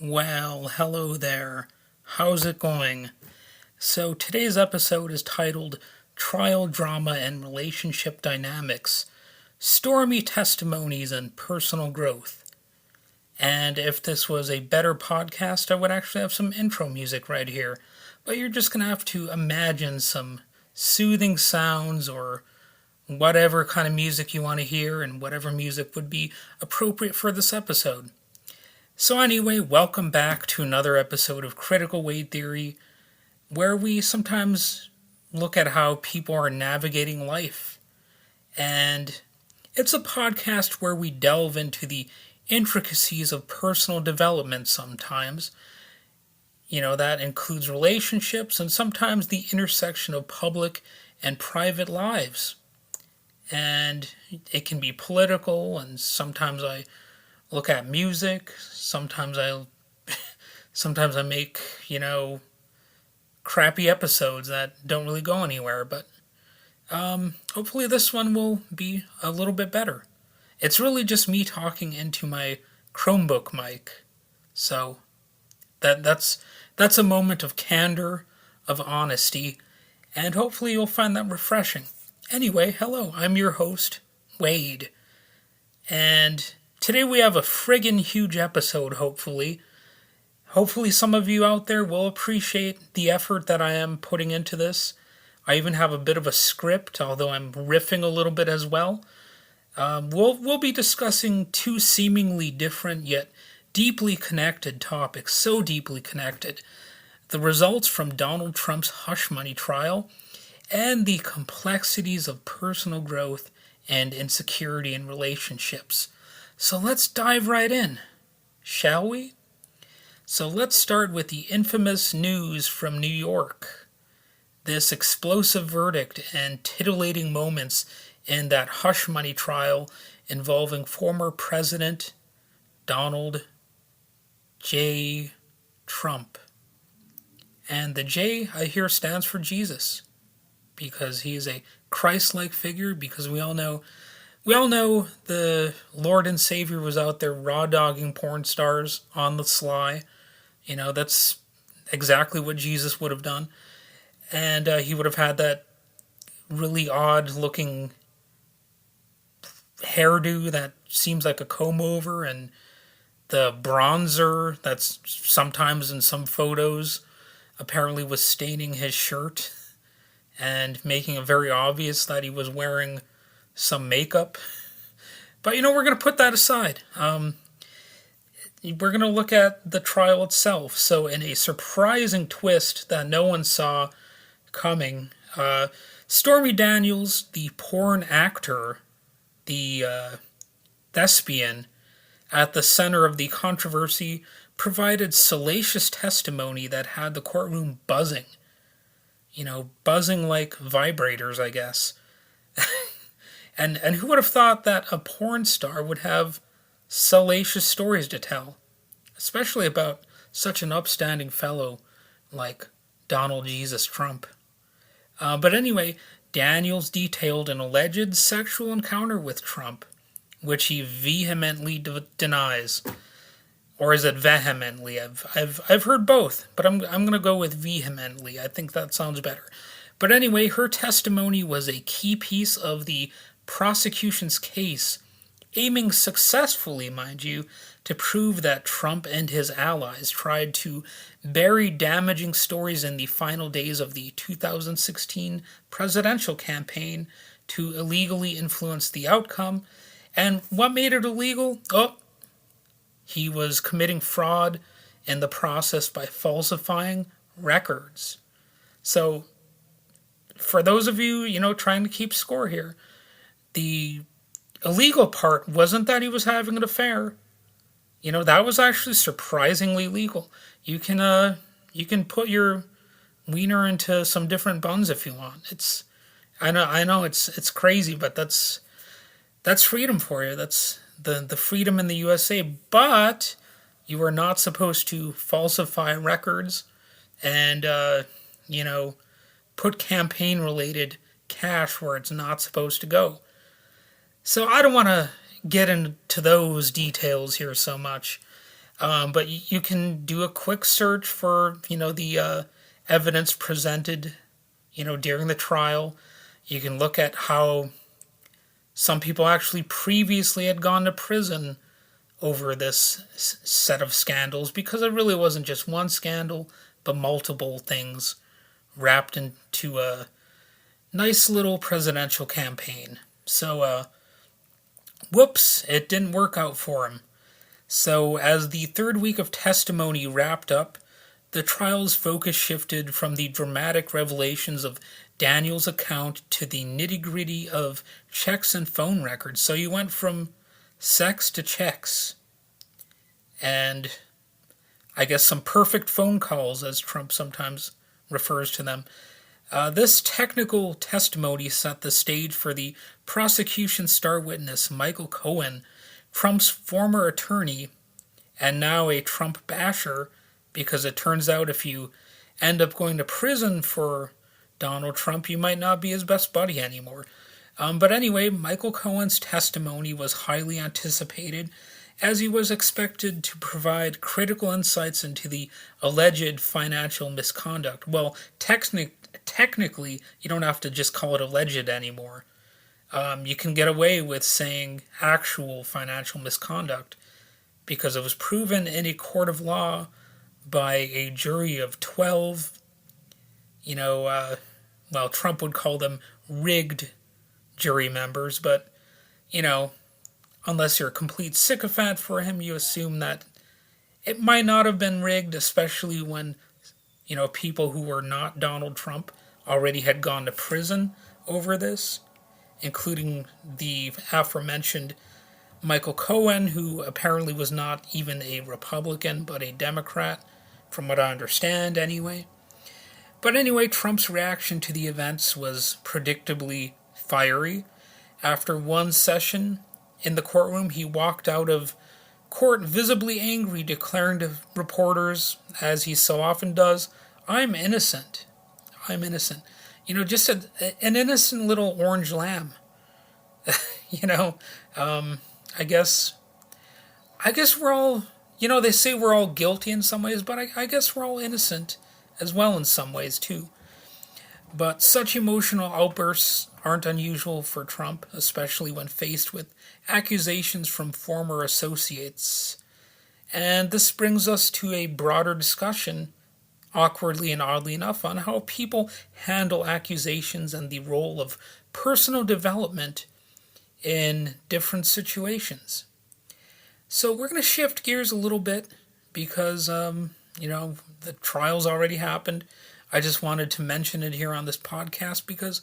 Well, hello there. How's it going? So, today's episode is titled Trial Drama and Relationship Dynamics, Stormy Testimonies and Personal Growth. And if this was a better podcast, I would actually have some intro music right here. But you're just going to have to imagine some soothing sounds or whatever kind of music you want to hear and whatever music would be appropriate for this episode. So anyway, welcome back to another episode of Critical Weight Theory, where we sometimes look at how people are navigating life. And it's a podcast where we delve into the intricacies of personal development sometimes. That includes relationships and sometimes the intersection of public and private lives. And it can be political, and sometimes I look at music. Sometimes I make, crappy episodes that don't really go anywhere, but hopefully this one will be a little bit better. It's really just me talking into my Chromebook mic. So that's a moment of candor, of honesty, and hopefully you'll find that refreshing. Anyway, hello, I'm your host, Wade. And today we have a friggin' huge episode, hopefully. Hopefully some of you out there will appreciate the effort that I am putting into this. I even have a bit of a script, although I'm riffing a little bit as well. We'll be discussing two seemingly different yet deeply connected topics, so deeply connected. The results from Donald Trump's hush money trial and the complexities of personal growth and insecurity in relationships. So let's dive right in, shall we? So let's start with the infamous news from New York. This explosive verdict and titillating moments in that hush money trial involving former President Donald J. Trump. And the J, I hear, stands for Jesus, because he is a Christ-like figure, because we all know the Lord and Savior was out there raw-dogging porn stars on the sly. That's exactly what Jesus would have done. And he would have had that really odd-looking hairdo that seems like a comb-over, and the bronzer that's sometimes in some photos apparently was staining his shirt and making it very obvious that he was wearing some makeup. But we're going to put that aside. We're going to look at the trial itself. So in a surprising twist that no one saw coming, Stormy Daniels, the porn actor, the thespian at the center of the controversy, provided salacious testimony that had the courtroom buzzing. Buzzing like vibrators, I guess. And who would have thought that a porn star would have salacious stories to tell, especially about such an upstanding fellow like Donald Jesus Trump. But anyway, Daniels detailed an alleged sexual encounter with Trump, which he vehemently denies. Or is it vehemently? I've heard both, but I'm going to go with vehemently. I think that sounds better. But anyway, her testimony was a key piece of the prosecution's case, aiming successfully, mind you, to prove that Trump and his allies tried to bury damaging stories in the final days of the 2016 presidential campaign to illegally influence the outcome. And what made it illegal? He was committing fraud in the process by falsifying records. So, for those of you, trying to keep score here, the illegal part wasn't that he was having an affair. That was actually surprisingly legal. You can put your wiener into some different buns if you want. I know it's crazy, but that's freedom for you. That's the freedom in the USA. But you are not supposed to falsify records and put campaign-related cash where it's not supposed to go. So I don't want to get into those details here so much. But you can do a quick search for, the evidence presented, during the trial. You can look at how some people actually previously had gone to prison over this set of scandals, because it really wasn't just one scandal, but multiple things wrapped into a nice little presidential campaign. So, whoops, it didn't work out for him. So, as the third week of testimony wrapped up, the trial's focus shifted from the dramatic revelations of Daniel's account to the nitty-gritty of checks and phone records. So you went from sex to checks, and I guess some perfect phone calls, as Trump sometimes refers to them. This technical testimony set the stage for the prosecution's star witness, Michael Cohen, Trump's former attorney, and now a Trump basher, because it turns out if you end up going to prison for Donald Trump, you might not be his best buddy anymore. But anyway, Michael Cohen's testimony was highly anticipated, as he was expected to provide critical insights into the alleged financial misconduct. Well, technically, you don't have to just call it alleged anymore. You can get away with saying actual financial misconduct, because it was proven in a court of law by a jury of 12, Trump would call them rigged jury members, but, unless you're a complete sycophant for him, you assume that it might not have been rigged, especially when, people who were not Donald Trump already had gone to prison over this, including the aforementioned Michael Cohen, who apparently was not even a Republican, but a Democrat, from what I understand anyway. But anyway, Trump's reaction to the events was predictably fiery. After one session in the courtroom, he walked out of court visibly angry, declaring to reporters, as he so often does, "I'm innocent. I'm innocent." Just an innocent little orange lamb. I guess we're all, they say we're all guilty in some ways, but I guess we're all innocent as well in some ways too. But such emotional outbursts aren't unusual for Trump, especially when faced with accusations from former associates. And this brings us to a broader discussion, awkwardly and oddly enough, on how people handle accusations and the role of personal development in different situations. So we're going to shift gears a little bit because, the trial's already happened. I just wanted to mention it here on this podcast because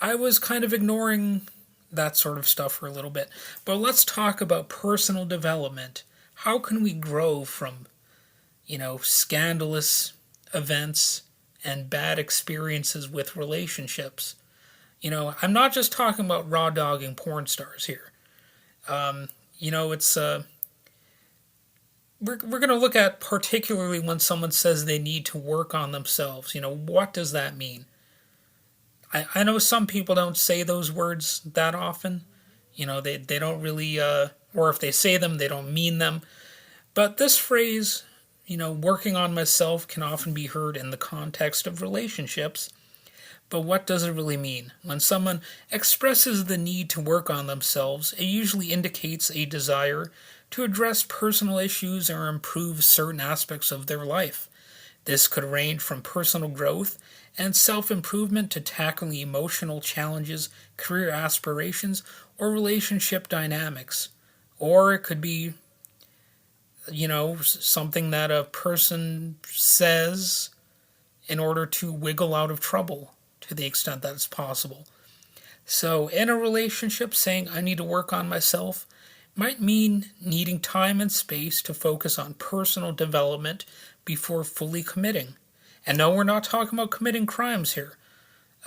I was kind of ignoring that sort of stuff for a little bit. But let's talk about personal development. How can we grow from, scandalous events and bad experiences with relationships? I'm not just talking about raw dogging porn stars here. It's we're going to look at particularly when someone says they need to work on themselves. What does that mean? I know some people don't say those words that often. They don't really, or if they say them, they don't mean them. But this phrase, working on myself, can often be heard in the context of relationships. But what does it really mean? When someone expresses the need to work on themselves, it usually indicates a desire to address personal issues or improve certain aspects of their life. This could range from personal growth and self-improvement to tackling emotional challenges, career aspirations, or relationship dynamics. Or it could be, something that a person says in order to wiggle out of trouble to the extent that it's possible. So in a relationship, saying I need to work on myself might mean needing time and space to focus on personal development before fully committing. And no, we're not talking about committing crimes here.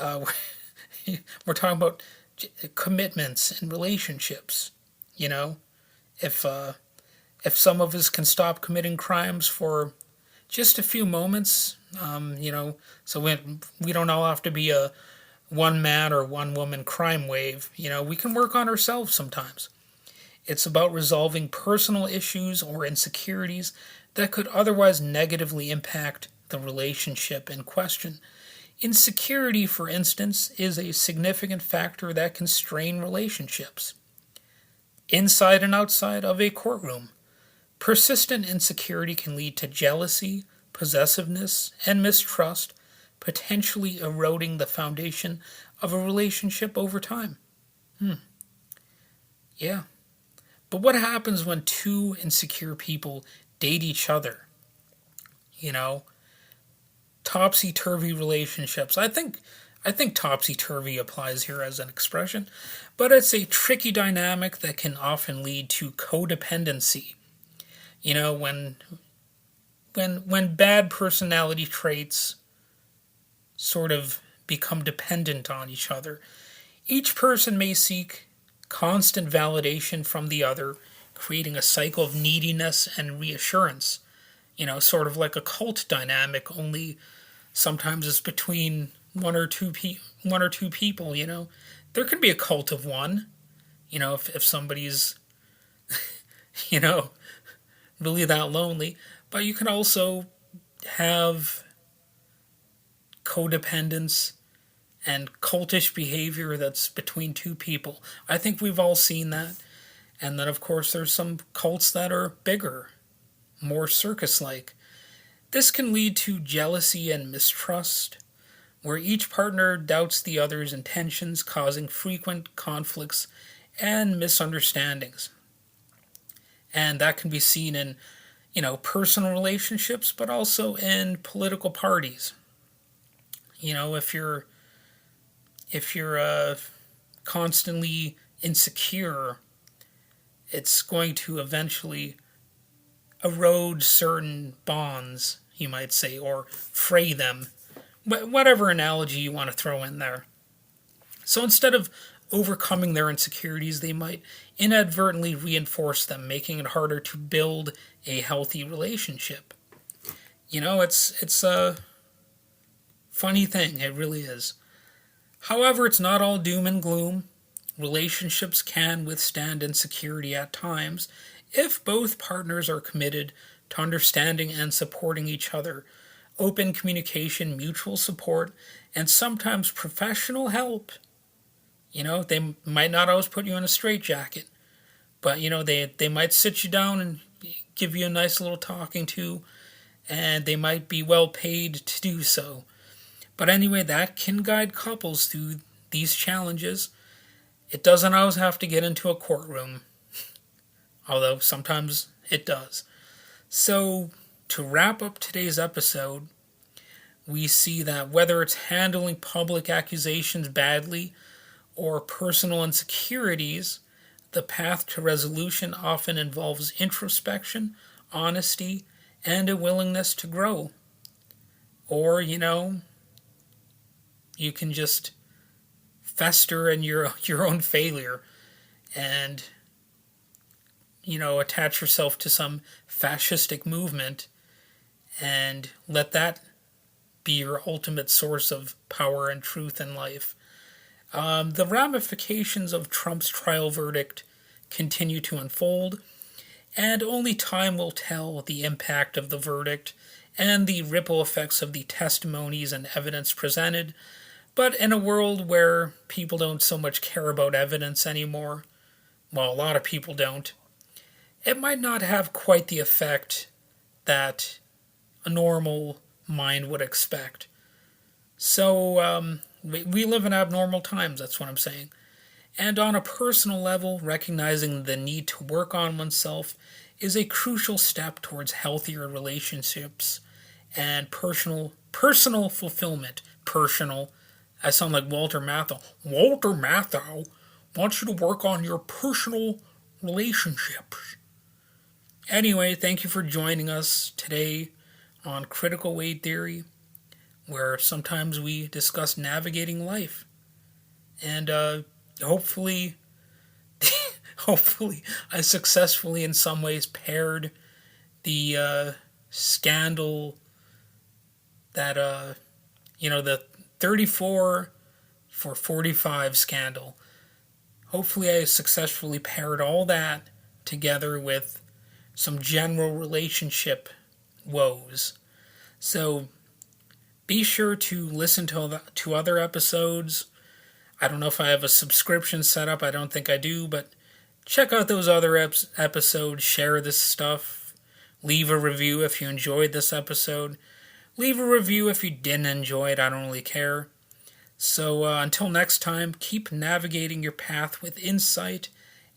We're talking about commitments in relationships. If some of us can stop committing crimes for just a few moments, so we don't all have to be a one man or one woman crime wave. We can work on ourselves sometimes. It's about resolving personal issues or insecurities that could otherwise negatively impact the relationship in question. Insecurity, for instance, is a significant factor that can strain relationships, inside and outside of a courtroom. Persistent insecurity can lead to jealousy, possessiveness, and mistrust, potentially eroding the foundation of a relationship over time. Yeah. But what happens when two insecure people date each other? You know, topsy turvy relationships. I think topsy turvy applies here as an expression, but it's a tricky dynamic that can often lead to codependency. You know, when bad personality traits sort of become dependent on each other, each person may seek constant validation from the other, creating a cycle of neediness and reassurance. Sort of like a cult dynamic, only sometimes it's between one or two people. There can be a cult of one. If somebody's you know really that lonely, but you can also have codependence and cultish behavior that's between two people. I think we've all seen that. And then, of course, there's some cults that are bigger, more circus like. This can lead to jealousy and mistrust, where each partner doubts the other's intentions, causing frequent conflicts and misunderstandings. And that can be seen in, personal relationships, but also in political parties. If you're constantly insecure, it's going to eventually erode certain bonds, you might say, or fray them. Whatever analogy you want to throw in there. So instead of overcoming their insecurities, they might inadvertently reinforce them, making it harder to build a healthy relationship. It's a funny thing, it really is. However, it's not all doom and gloom. Relationships can withstand insecurity at times if both partners are committed to understanding and supporting each other. Open communication, mutual support, and sometimes professional help. They might not always put you in a straitjacket, but they might sit you down and give you a nice little talking to, and they might be well paid to do so. But anyway, that can guide couples through these challenges. It doesn't always have to get into a courtroom, although sometimes it does. So, to wrap up today's episode, we see that whether it's handling public accusations badly or personal insecurities, the path to resolution often involves introspection, honesty, and a willingness to grow. Or, you can just fester in your own failure and attach yourself to some fascistic movement and let that be your ultimate source of power and truth in life. The ramifications of Trump's trial verdict continue to unfold, and only time will tell the impact of the verdict and the ripple effects of the testimonies and evidence presented. But in a world where people don't so much care about evidence anymore, well, a lot of people don't, it might not have quite the effect that a normal mind would expect. So, we live in abnormal times, that's what I'm saying. And on a personal level, recognizing the need to work on oneself is a crucial step towards healthier relationships and personal fulfillment. I sound like Walter Matthau. Walter Matthau wants you to work on your personal relationships. Anyway, thank you for joining us today on Critical Weight Theory, where sometimes we discuss navigating life. And hopefully, hopefully, I successfully in some ways paired the scandal that, the 34 for 45 scandal. Hopefully I successfully paired all that together with some general relationship woes. So be sure to listen to other episodes. I don't know if I have a subscription set up. I don't think I do, but check out those other episodes. Share this stuff. Leave a review if you enjoyed this episode. Leave a review if you didn't enjoy it. I don't really care. So until next time, keep navigating your path with insight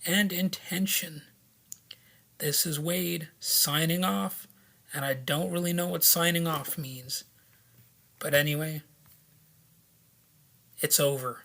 and intention. This is Wade signing off, and I don't really know what signing off means. But anyway, it's over.